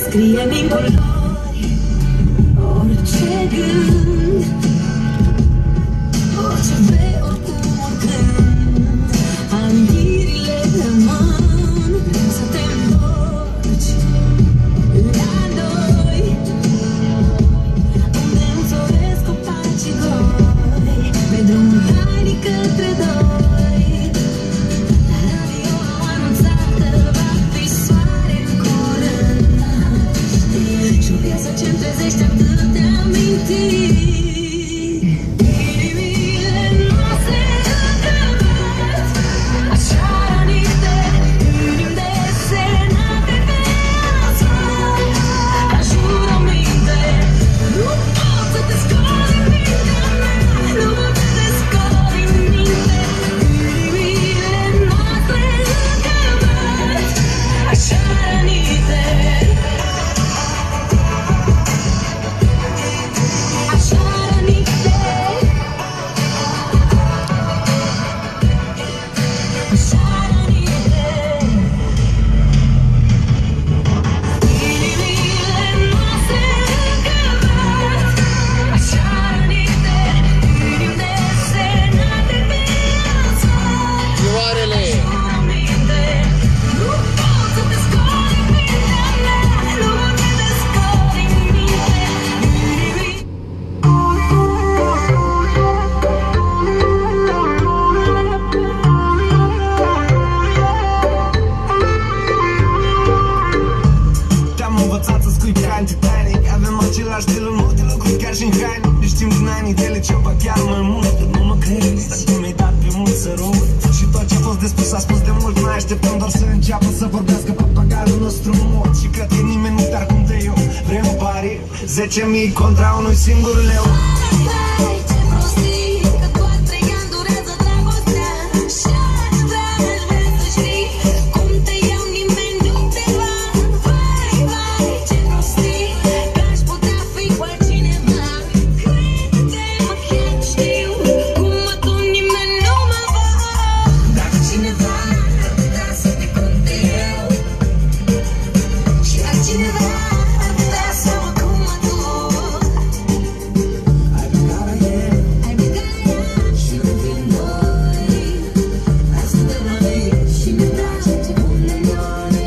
scrie-mi în culori orice gând, orice vrei, oricum, oricând. Amintirile rămân, să te întorci la noi, unde înfloresc copacii goi, pe drumul tainic către doi. Radio au anunțat că va fi soare în curând și o piesă ce-mi trezește atâtea amintiri. Inimile noastre încă bat, așa rănite, inimi desenate pe asfalt. Ca jurăminte, nu pot să te scoli din mintea mea, nu pot să te scoli din minte. Inimile noastre încă bat, așa rănite, așa rănite, așa rănite. Inimile noastre încă bat, așa rănite, inimi desenate pe asfalt. Fioarele! Jurăminte, nu pot să te scoli din mintea mea, nu pot să te scoli din minte. Te-am învățat să scrii ca în Titanic, avem același stil în multe lucruri, chiar și în haine. Ne știm din anii de liceu, ba chiar mai mult. Nu mă crezi, dar tu mi-ai dat primul sărut și tot ce a fost de spus a spus de mult. Mai așteptăm doar să înceapă să vorbească papagalul nostru mort. Și cred că nimeni nu te-ar cum de eu. Vrei un pari? 10.000 contra unui singur leu. Vai, ce prostii, că doar 3 ani durează dragostea. Așa dragi, vrei să știi cum te iau, nimeni nu te va. Vai, vai, ce prostii, că aș putea fi cu altcineva. Crede-mă, chiar știu cum atunci nimeni nu mă va. Dacă cineva ar putea să te conte eu și altcineva ar putea să mă cum mă duc, ai plecat la ea și nu vin noi. Hai să dăm la ei și ne trage ce pune noi.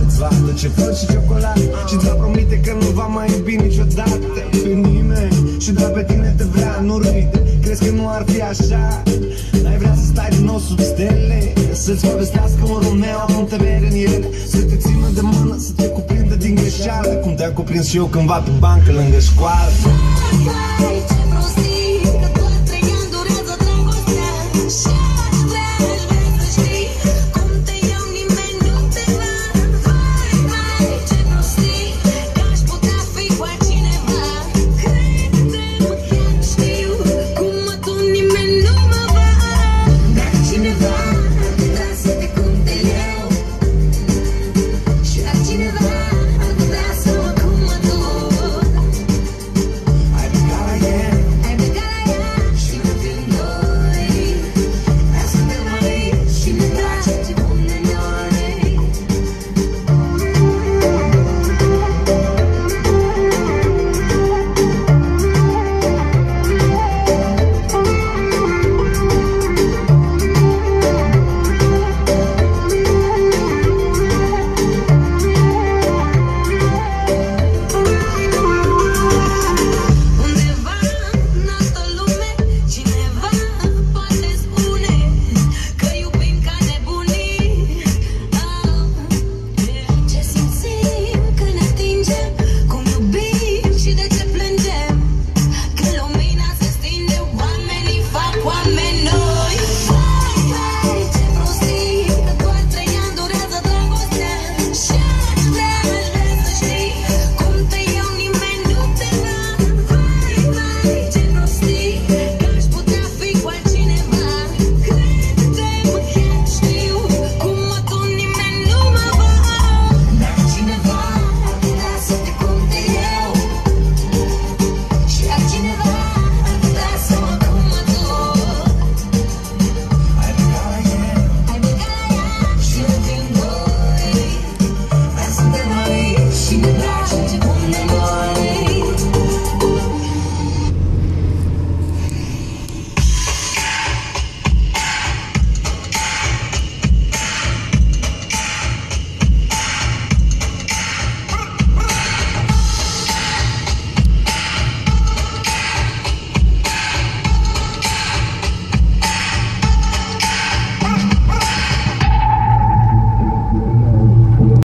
Îți va aduce flori și ciocolată și-ți va promite că nu va mai iubi niciodată pe nimeni. Și doar pe tine te vrea, nu râde, crezi că nu ar fi așa? N-ai vrea să stai din nou sub stele, să-ți povestească un Romeo cum te vede în ele, să te țină de mână, să te cuprindă din greșeală, cum te-am cuprins și eu cândva pe bancă lângă școală. Vai, ce